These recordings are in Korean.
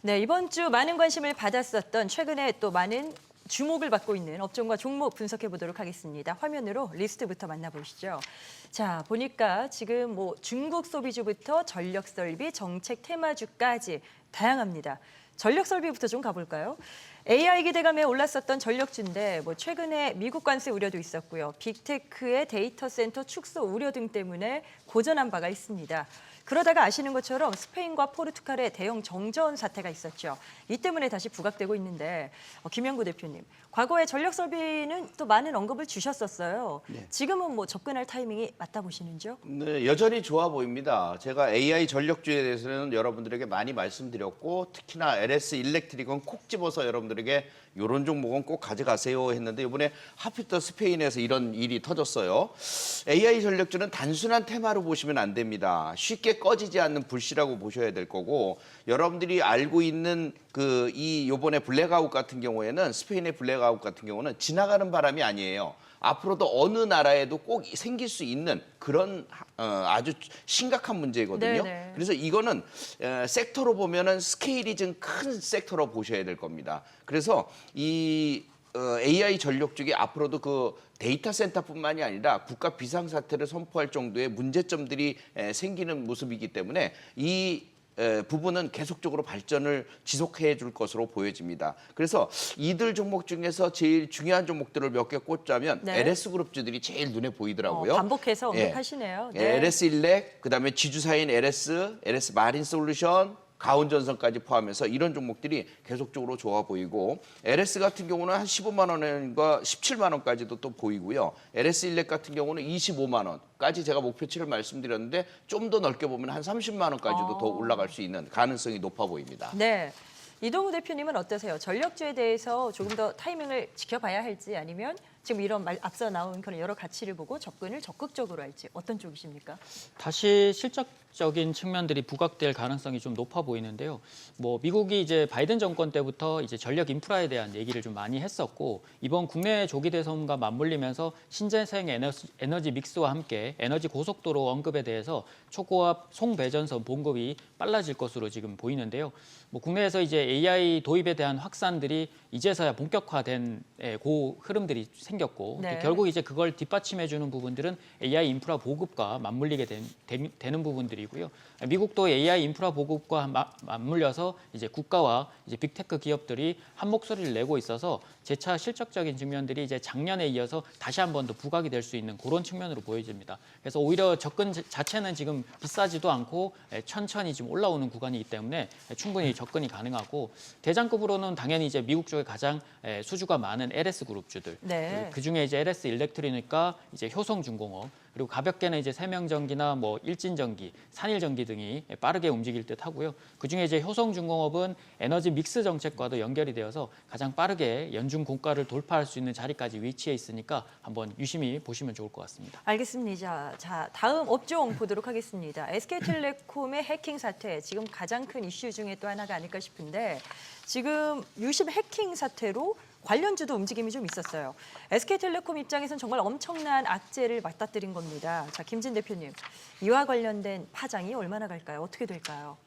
네, 이번 주 많은 관심을 받았었던 최근에 또 많은 주목을 받고 있는 업종과 종목 분석해 보도록 하겠습니다. 화면으로 리스트부터 만나보시죠. 자, 보니까 지금 뭐 중국 소비주부터 전력 설비, 정책 테마주까지 다양합니다. 전력 설비부터 좀 가볼까요? AI 기대감에 올랐었던 전력주인데 뭐 최근에 미국 관세 우려도 있었고요. 빅테크의 데이터 센터 축소 우려 등 때문에 고전한 바가 있습니다. 그러다가 아시는 것처럼 스페인과 포르투갈의 대형 정전 사태가 있었죠. 이 때문에 다시 부각되고 있는데 김영구 대표님, 과거에 전력 설비는 또 많은 언급을 주셨었어요. 네. 지금은 뭐 접근할 타이밍이 맞다 보시는지요? 네, 여전히 좋아 보입니다. 제가 AI 전력주에 대해서는 여러분들에게 많이 말씀드렸고 특히나 LS 일렉트릭은 콕 집어서 여러분들에게 이런 종목은 꼭 가져가세요 했는데 이번에 하필 또 스페인에서 이런 일이 터졌어요. AI 전력주는 단순한 테마로 보시면 안 됩니다. 쉽게 꺼지지 않는 불씨라고 보셔야 될 거고 여러분들이 알고 있는 요번에 블랙아웃 같은 경우에는 스페인의 블랙아웃 같은 경우는 지나가는 바람이 아니에요. 앞으로도 어느 나라에도 꼭 생길 수 있는 그런 아주 심각한 문제거든요. 네네. 그래서 이거는 섹터로 보면은 스케일이 좀 큰 섹터로 보셔야 될 겁니다. 그래서 이 AI 전력 쪽이 앞으로도 그 데이터 센터뿐만이 아니라 국가 비상사태를 선포할 정도의 문제점들이 생기는 모습이기 때문에 이 부분은 계속적으로 발전을 지속해 줄 것으로 보여집니다. 그래서 이들 종목 중에서 제일 중요한 종목들을 몇 개 꼽자면 네. LS그룹주들이 제일 눈에 보이더라고요. 반복해서 예. 언급하시네요. LS 일렉, 그다음에 지주사인 LS 마린 솔루션, 가온전선까지 포함해서 이런 종목들이 계속적으로 좋아 보이고 LS 같은 경우는 한 15만 원과 17만 원까지도 또 보이고요. LS 일렉 같은 경우는 25만 원까지 제가 목표치를 말씀드렸는데 좀 더 넓게 보면 한 30만 원까지도 더 올라갈 수 있는 가능성이 높아 보입니다. 네. 이동우 대표님은 어떠세요? 전력주에 대해서 조금 더 타이밍을 지켜봐야 할지 아니면 지금 이런 앞서 나온 그런 여러 가치를 보고 접근을 적극적으로 할지 어떤 쪽이십니까? 다시 실적적인 측면들이 부각될 가능성이 좀 높아 보이는데요. 뭐 미국이 이제 바이든 정권 때부터 이제 전력 인프라에 대한 얘기를 좀 많이 했었고 이번 국내 조기 대선과 맞물리면서 신재생 에너지 믹스와 함께 에너지 고속도로 언급에 대해서 초고압 송배전선 공급이 빨라질 것으로 지금 보이는데요. 뭐 국내에서 이제 AI 도입에 대한 확산들이 이제서야 본격화된 그 흐름들이 생겼고 네. 결국 이제 그걸 뒷받침해주는 부분들은 AI 인프라 보급과 맞물리게 되는 부분들이고요. 미국도 AI 인프라 보급과 맞물려서 이제 국가와 이제 빅테크 기업들이 한 목소리를 내고 있어서 재차 실적적인 측면들이 이제 작년에 이어서 다시 한 번 더 부각이 될 수 있는 그런 측면으로 보여집니다. 그래서 오히려 접근 자체는 지금 비싸지도 않고 천천히 지금 올라오는 구간이기 때문에 충분히 접근이 가능하고 대장급으로는 당연히 이제 미국 쪽에 가장 수주가 많은 LS 그룹주들. 네. 그 중에 이제 LS 일렉트리닉과 이제 효성중공업 그리고 가볍게는 이제 세명전기나 뭐 일진전기, 산일전기 등이 빠르게 움직일 듯하고요. 그 중에 이제 효성중공업은 에너지 믹스 정책과도 연결이 되어서 가장 빠르게 연중 공가를 돌파할 수 있는 자리까지 위치해 있으니까 한번 유심히 보시면 좋을 것 같습니다. 알겠습니다. 자, 다음 업종 보도록 하겠습니다. SK텔레콤의 해킹 사태, 지금 가장 큰 이슈 중에 또 하나가 아닐까 싶은데 지금 유심 해킹 사태로 관련주도 움직임이 좀 있었어요. SK텔레콤 입장에서는 정말 엄청난 악재를 맞닥뜨린 겁니다. 자, 김진 대표님, 이와 관련된 파장이 얼마나 갈까요? 어떻게 될까요?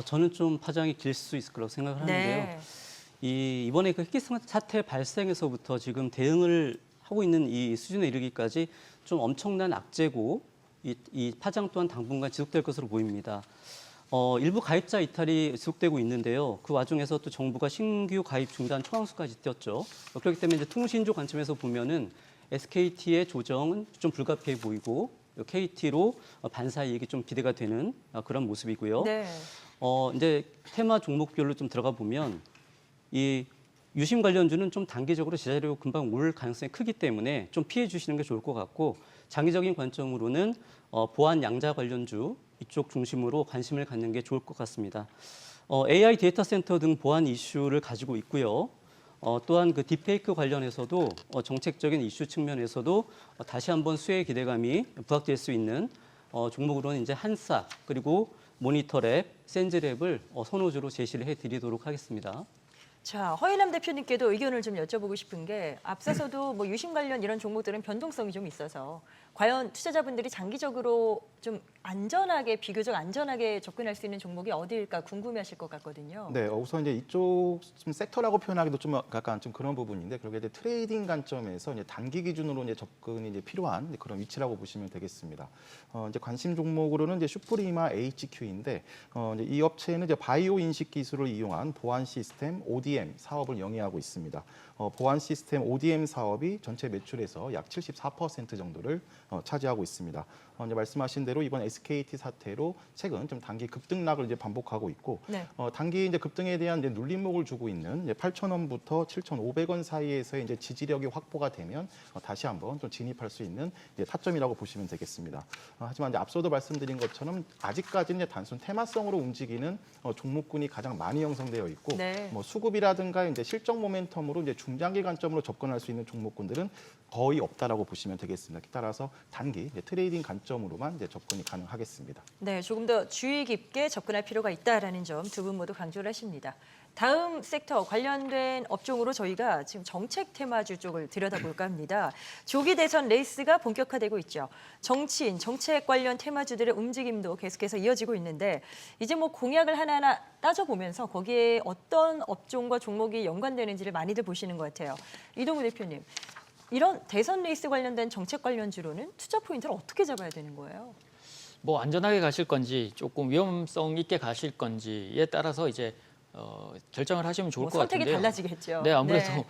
저는 좀 파장이 길 수 있을 거라고 생각을 하는데요. 이번에 그 해킹 사태 발생에서부터 지금 대응을 하고 있는 이 수준에 이르기까지 좀 엄청난 악재고 이 파장 또한 당분간 지속될 것으로 보입니다. 일부 가입자 이탈이 지속되고 있는데요. 그 와중에서 또 정부가 신규 가입 중단 초강수까지 띄었죠. 그렇기 때문에 이제 통신조 관점에서 보면은 SKT의 조정은 좀 불가피해 보이고 KT로 반사 이익이 좀 기대가 되는 그런 모습이고요. 네. 이제 테마 종목별로 좀 들어가 보면 이 유심 관련주는 좀 단기적으로 제자리로 금방 올 가능성이 크기 때문에 좀 피해 주시는 게 좋을 것 같고 장기적인 관점으로는 보안 양자 관련주 이쪽 중심으로 관심을 갖는 게 좋을 것 같습니다. AI 데이터 센터 등 보안 이슈를 가지고 있고요. 또한 그 딥페이크 관련해서도 정책적인 이슈 측면에서도 다시 한번 수혜 기대감이 부각될 수 있는 종목으로는 이제 한사 그리고 모니터랩, 센즈랩을 선호주로 제시를 해드리도록 하겠습니다. 자, 허인남 대표님께도 의견을 좀 여쭤보고 싶은 게 앞서서도 뭐 유심 관련 이런 종목들은 변동성이 좀 있어서 과연 투자자분들이 장기적으로 좀 안전하게 비교적 안전하게 접근할 수 있는 종목이 어디일까 궁금해하실 것 같거든요. 네, 우선 이제 이쪽 좀 섹터라고 표현하기도 좀 약간 좀 그런 부분인데, 그렇게 이제 트레이딩 관점에서 이제 단기 기준으로 이제 접근이 이제 필요한 그런 위치라고 보시면 되겠습니다. 이제 관심 종목으로는 이제 슈프리마 HQ인데, 이제 이 업체는 이제 바이오 인식 기술을 이용한 보안 시스템 ODM 사업을 영위하고 있습니다. 보안 시스템 ODM 사업이 전체 매출에서 약 74% 정도를 차지하고 있습니다. 이제 말씀하신 대로 이번 SKT 사태로 최근 좀 단기 급등락을 이제 반복하고 있고, 네. 단기 이제 급등에 대한 이제 눌림목을 주고 있는 8,000원부터 7,500원 사이에서의 이제 지지력이 확보가 되면 다시 한번 좀 진입할 수 있는 이제 타점이라고 보시면 되겠습니다. 하지만 이제 앞서도 말씀드린 것처럼 아직까지는 이제 단순 테마성으로 움직이는 종목군이 가장 많이 형성되어 있고, 네. 뭐 수급이라든가 이제 실적 모멘텀으로 이제 중장기 관점으로 접근할 수 있는 종목군들은 거의 없다라고 보시면 되겠습니다. 따라서 단기 이제 트레이딩 관점으로만 이제 접근이 가능하겠습니다. 네, 조금 더 주의 깊게 접근할 필요가 있다라는 점 두 분 모두 강조를 하십니다. 다음 섹터 관련된 업종으로 저희가 지금 정책 테마주 쪽을 들여다볼까 합니다. 조기 대선 레이스가 본격화되고 있죠. 정치인, 정책 관련 테마주들의 움직임도 계속해서 이어지고 있는데 이제 뭐 공약을 하나하나 따져보면서 거기에 어떤 업종과 종목이 연관되는지를 많이들 보시는 것 같아요. 이동우 대표님, 이런 대선 레이스 관련된 정책 관련주로는 투자 포인트를 어떻게 잡아야 되는 거예요? 뭐 안전하게 가실 건지 조금 위험성 있게 가실 건지에 따라서 이제 결정을 하시면 좋을 것 선택이 같은데요. 달라지겠죠. 네, 아무래도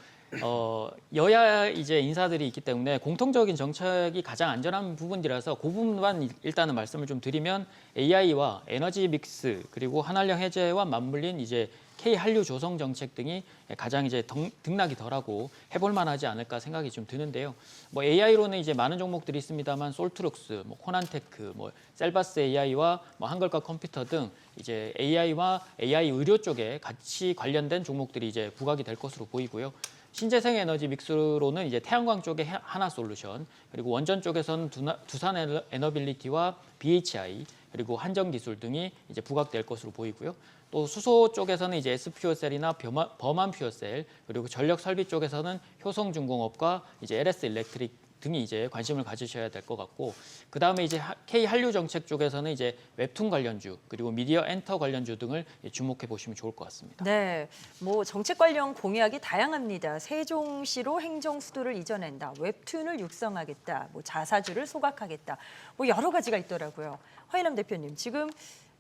여야 이제 인사들이 있기 때문에 공통적인 정책이 가장 안전한 부분이라서 그 부분만 일단은 말씀을 좀 드리면 AI와 에너지 믹스 그리고 한한령 해제와 맞물린 이제 K 한류 조성 정책 등이 가장 이제 등락이 덜하고 해볼 만하지 않을까 생각이 좀 드는데요. 뭐 AI로는 이제 많은 종목들이 있습니다만 솔트룩스, 뭐 코난테크, 뭐 셀바스 AI와 뭐 한글과 컴퓨터 등 이제 AI와 AI 의료 쪽에 같이 관련된 종목들이 이제 부각이 될 것으로 보이고요. 신재생 에너지 믹스로는 이제 태양광 쪽의 하나솔루션, 그리고 원전 쪽에서는 두산 에너빌리티와 BHI, 그리고 한전기술 등이 이제 부각될 것으로 보이고요. 또 수소 쪽에서는 이제 SF퓨어셀이나 범한 퓨어셀, 그리고 전력 설비 쪽에서는 효성중공업과 이제 LS 일렉트릭 등이 이제 관심을 가지셔야 될 것 같고, 그 다음에 이제 K 한류 정책 쪽에서는 이제 웹툰 관련주 그리고 미디어 엔터 관련주 등을 주목해 보시면 좋을 것 같습니다. 네, 뭐 정책 관련 공약이 다양합니다. 세종시로 행정 수도를 이전한다, 웹툰을 육성하겠다, 뭐 자사주를 소각하겠다, 뭐 여러 가지가 있더라고요. 허인남 대표님, 지금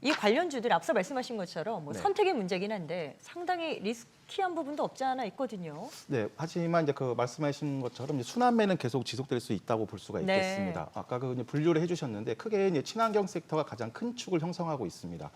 이 관련주들 앞서 말씀하신 것처럼 뭐 네. 선택의 문제긴 한데 상당히 리스키한 부분도 없지 않아 있거든요. 네, 하지만 이제 그 말씀하신 것처럼 이제 순환매는 계속 지속될 수 있다고 볼 수가 네. 있겠습니다. 아까 그 이제 분류를 해주셨는데 크게 이제 친환경 섹터가 가장 큰 축을 형성하고 있습니다.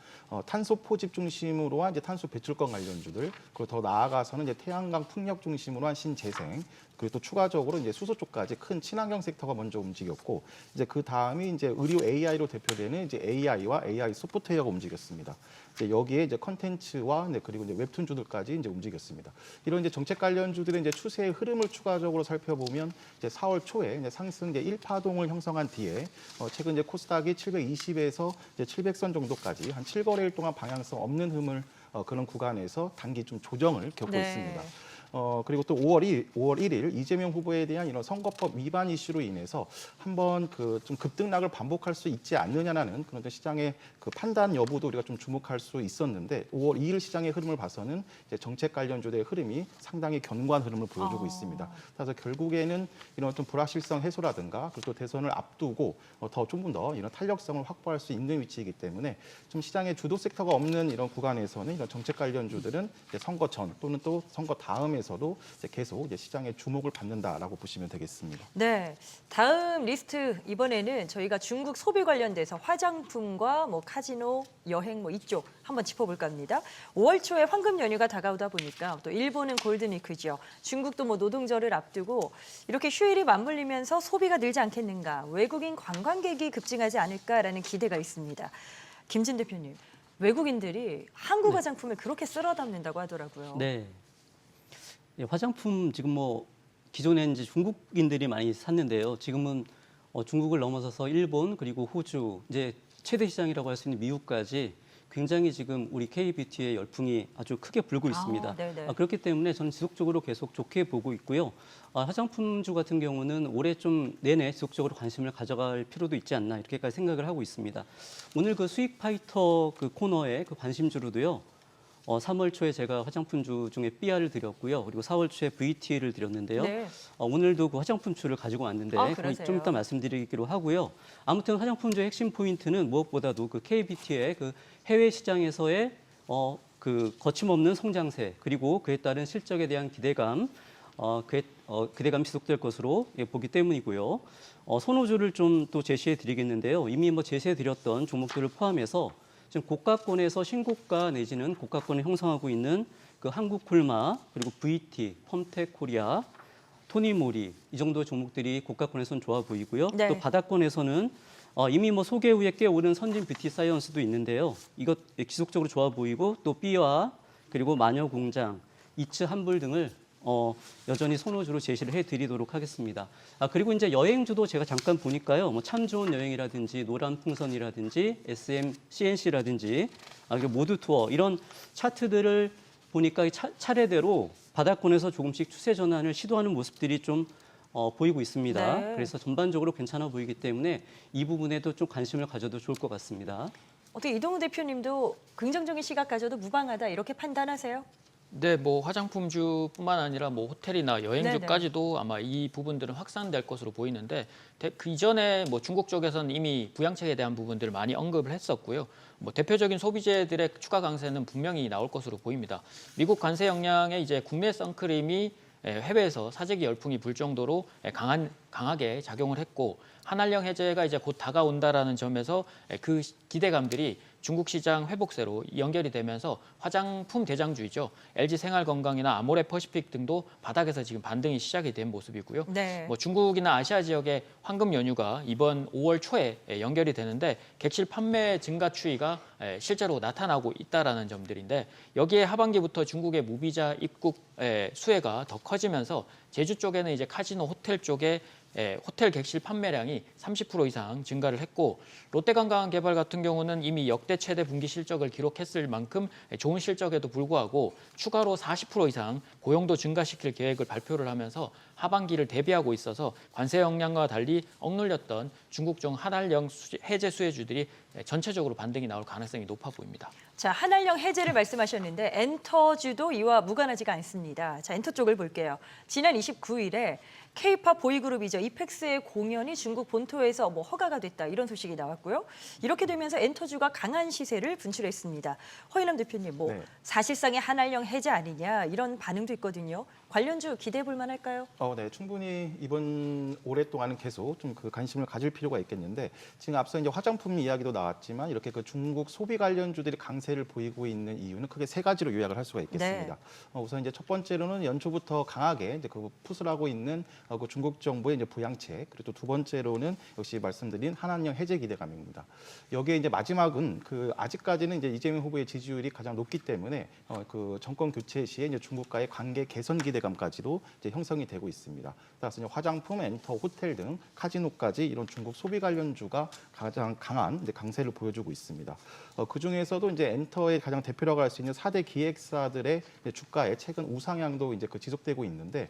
탄소 포집 중심으로 한 이제 탄소 배출권 관련주들, 그리고 더 나아가서는 이제 태양광 풍력 중심으로 한 신재생, 그리고 또 추가적으로 이제 수소 쪽까지 큰 친환경 섹터가 먼저 움직였고, 이제 그 다음이 이제 의료 AI로 대표되는 이제 AI와 AI 소프트웨어가 움직였습니다. 이제 여기에 이제 컨텐츠와 그리고 이제 웹툰주들까지 이제 움직였습니다. 이런 이제 정책 관련주들의 이제 추세의 흐름을 추가적으로 살펴보면 이제 4월 초에 이제 상승 이제 1파동을 형성한 뒤에 최근 이제 코스닥이 720에서 이제 700선 정도까지 한 7거래일 동안 방향성 없는 흐름을 그런 구간에서 단기 좀 조정을 겪고 네. 있습니다. 그리고 또 5월 1일 이재명 후보에 대한 이런 선거법 위반 이슈로 인해서 한번 그 좀 급등락을 반복할 수 있지 않느냐라는 그런 시장의 그 판단 여부도 우리가 좀 주목할 수 있었는데, 5월 2일 시장의 흐름을 봐서는 이제 정책 관련주의 흐름이 상당히 견고한 흐름을 보여주고 있습니다. 그래서 결국에는 이런 좀 불확실성 해소라든가 그리고 또 대선을 앞두고 조금 더 이런 탄력성을 확보할 수 있는 위치이기 때문에 좀 시장의 주도 섹터가 없는 이런 구간에서는 이런 정책 관련주들은 이제 선거 전 또는 또 선거 다음에서도 이제 계속 이제 시장의 주목을 받는다라고 보시면 되겠습니다. 네, 다음 리스트 이번에는 저희가 중국 소비 관련돼서 화장품과 뭐 카지노, 여행 뭐 이쪽 한번 짚어볼까 합니다. 5월 초에 황금 연휴가 다가오다 보니까 또 일본은 골든위크죠. 중국도 뭐 노동절을 앞두고 이렇게 휴일이 맞물리면서 소비가 늘지 않겠는가, 외국인 관광객이 급증하지 않을까라는 기대가 있습니다. 김진 대표님, 외국인들이 한국 화장품을 그렇게 쓸어 담는다고 하더라고요. 네. 예, 화장품 지금 뭐 기존에 이제 중국인들이 많이 샀는데요. 지금은 중국을 넘어서서 일본 그리고 호주, 이제 최대 시장이라고 할 수 있는 미국까지 굉장히 지금 우리 K뷰티의 열풍이 아주 크게 불고 있습니다. 네네. 그렇기 때문에 저는 지속적으로 계속 좋게 보고 있고요. 화장품주 같은 경우는 올해 좀 내내 지속적으로 관심을 가져갈 필요도 있지 않나 이렇게까지 생각을 하고 있습니다. 오늘 그 수익 파이터 그 코너의 그 관심주로도요. 3월 초에 제가 화장품주 중에 BR을 드렸고요. 그리고 4월 초에 VT를 드렸는데요. 네. 오늘도 그 화장품주를 가지고 왔는데 그건 그러세요? 좀 이따 말씀드리기로 하고요. 아무튼 화장품주의 핵심 포인트는 무엇보다도 그 KBT의 그 해외 시장에서의 그 거침없는 성장세 그리고 그에 따른 실적에 대한 기대감, 기대감이 지속될 것으로 보기 때문이고요. 선호주를 좀 또 제시해 드리겠는데요. 이미 뭐 제시해 드렸던 종목들을 포함해서 지금 고가권에서 신고가 내지는 고가권을 형성하고 있는 그 한국콜마 그리고 VT, 펌텍코리아, 토니모리 이 정도 종목들이 고가권에서는 좋아 보이고요. 네. 또 바닥권에서는 이미 뭐 소개 후에 꽤 오른 선진 뷰티 사이언스도 있는데요. 이것 지속적으로 좋아 보이고 또 B와 그리고 마녀공장, 이츠 한불 등을 여전히 선호주로 제시를 해드리도록 하겠습니다. 그리고 이제 여행주도 제가 잠깐 보니까요. 뭐 참 좋은 여행이라든지 노란풍선이라든지 SM, CNC라든지 모두 투어 이런 차트들을 보니까 차례대로 바닥권에서 조금씩 추세 전환을 시도하는 모습들이 좀 보이고 있습니다. 네. 그래서 전반적으로 괜찮아 보이기 때문에 이 부분에도 좀 관심을 가져도 좋을 것 같습니다. 어떻게 이동훈 대표님도 긍정적인 시각 가져도 무방하다 이렇게 판단하세요? 네, 뭐 화장품주뿐만 아니라 뭐 호텔이나 여행주까지도 아마 이 부분들은 확산될 것으로 보이는데 그 이전에 뭐 중국 쪽에서는 이미 부양책에 대한 부분들을 많이 언급을 했었고요. 뭐 대표적인 소비재들의 추가 강세는 분명히 나올 것으로 보입니다. 미국 관세 영향에 이제 국내 선크림이 해외에서 사재기 열풍이 불 정도로 강하게 작용을 했고 한한령 해제가 이제 곧 다가온다라는 점에서 그 기대감들이 중국 시장 회복세로 연결이 되면서 화장품 대장주이죠. LG 생활건강이나 아모레 퍼시픽 등도 바닥에서 지금 반등이 시작이 된 모습이고요. 네. 뭐 중국이나 아시아 지역의 황금 연휴가 이번 5월 초에 연결이 되는데 객실 판매 증가 추이가 실제로 나타나고 있다라는 점들인데 여기에 하반기부터 중국의 무비자 입국 수혜가 더 커지면서 제주 쪽에는 이제 카지노 호텔 쪽에 호텔 객실 판매량이 30% 이상 증가를 했고 롯데관광개발 같은 경우는 이미 역대 최대 분기 실적을 기록했을 만큼 좋은 실적에도 불구하고 추가로 40% 이상 고용도 증가시킬 계획을 발표를 하면서 하반기를 대비하고 있어서 관세 영향과 달리 억눌렸던 중국종 한한령 해제 수혜주들이 전체적으로 반등이 나올 가능성이 높아 보입니다. 자, 한한령 해제를 말씀하셨는데 엔터주도 이와 무관하지가 않습니다. 자, 엔터 쪽을 볼게요. 지난 29일에 K-팝 보이그룹이죠. 이펙스의 공연이 중국 본토에서 뭐 허가가 됐다 이런 소식이 나왔고요. 이렇게 되면서 엔터주가 강한 시세를 분출했습니다. 허인남 대표님, 뭐 네. 사실상의 한한령 해제 아니냐 이런 반응도 있거든요. 관련주 기대해 볼 만할까요? 네, 충분히 이번 오랫동안은 계속 좀 그 관심을 가질 필요가 있겠는데 지금 앞서 이제 화장품 이야기도 나왔지만 이렇게 그 중국 소비 관련주들이 강세를 보이고 있는 이유는 크게 세 가지로 요약을 할 수가 있겠습니다. 우선 이제 첫 번째로는 연초부터 강하게 이제 그 푸스하고 있는 그 중국 정부의 이제 부양책 그리고 또 두 번째로는 역시 말씀드린 한한령 해제 기대감입니다. 여기에 이제 마지막은 그 아직까지는 이제 이재명 후보의 지지율이 가장 높기 때문에 그 정권 교체 시에 이제 중국과의 관계 개선 기대감까지도 이제 형성이 되고 있습니다. 따라서 이제 화장품, 엔터, 호텔 등 카지노까지 이런 중국 소비 관련주가 가장 강한 이제 강세를 보여주고 있습니다. 그 중에서도 이제 엔터의 가장 대표라고 할 수 있는 4대 기획사들의 이제 주가의 최근 우상향도 이제 그 지속되고 있는데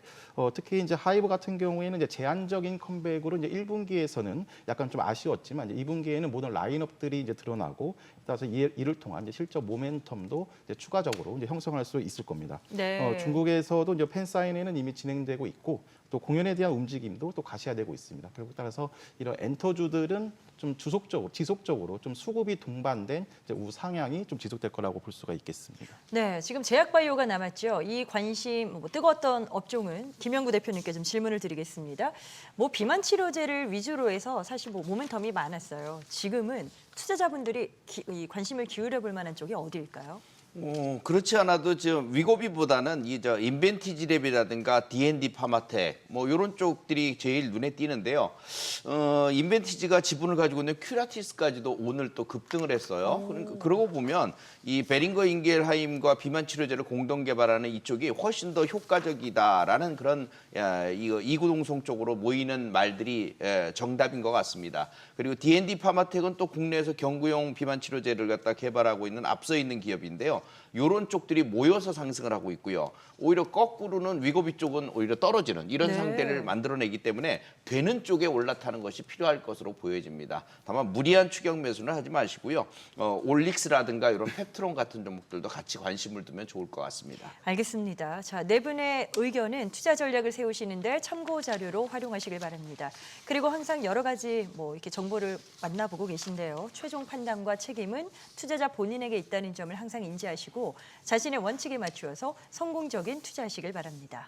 특히 이제 하이브 같은 경우에는 이제 제한적인 컴백으로 이제 1분기에서는 약간 좀 아쉬웠지만 이제 2분기에는 모든 라인업들이 이제 드러나고 따라서 이를 통한 이제 실적 모멘텀도 이제 추가적으로 이제 형성할 수 있을 겁니다. 네. 중국에서도 이제 팬 사인회는 이미 진행되고 있고 또 공연에 대한 움직임도 또 가시화되고 있습니다. 결국 따라서 이런 엔터주들은 좀 지속적으로 좀 수급이 동반된 이제 우상향이 좀 지속될 거라고 볼 수가 있겠습니다. 네, 지금 제약바이오가 남았죠. 이 관심 뭐 뜨거웠던 업종은 김영구 대표님께 좀 질문을 드리겠습니다. 뭐 비만 치료제를 위주로 해서 사실 뭐 모멘텀이 많았어요. 지금은 투자자분들이 이 관심을 기울여 볼 만한 쪽이 어디일까요? 그렇지 않아도 지금 위고비보다는 인벤티지랩이라든가 D&D 파마텍 뭐 이런 쪽들이 제일 눈에 띄는데요. 인벤티지가 지분을 가지고 있는 큐라티스까지도 오늘 또 급등을 했어요. 그러니까 그러고 보면 이 베링거 인겔하임과 비만 치료제를 공동 개발하는 이쪽이 훨씬 더 효과적이다라는 그런 이구동성 쪽으로 모이는 말들이 정답인 것 같습니다. 그리고 D&D 파마텍은 또 국내에서 경구용 비만 치료제를 갖다 개발하고 있는 앞서 있는 기업인데요. 이런 쪽들이 모여서 상승을 하고 있고요. 오히려 거꾸로는 위고비 쪽은 오히려 떨어지는 이런 네. 상태를 만들어내기 때문에 되는 쪽에 올라타는 것이 필요할 것으로 보여집니다. 다만 무리한 추격 매수는 하지 마시고요. 올릭스라든가 이런 펩트론 같은 종목들도 같이 관심을 두면 좋을 것 같습니다. 알겠습니다. 자, 네 분의 의견은 투자 전략을 세우시는데 참고 자료로 활용하시길 바랍니다. 그리고 항상 여러 가지 뭐 이렇게 정보를 만나보고 계신데요. 최종 판단과 책임은 투자자 본인에게 있다는 점을 항상 인지하시고 자신의 원칙에 맞추어서 성공적인 투자하시길 바랍니다.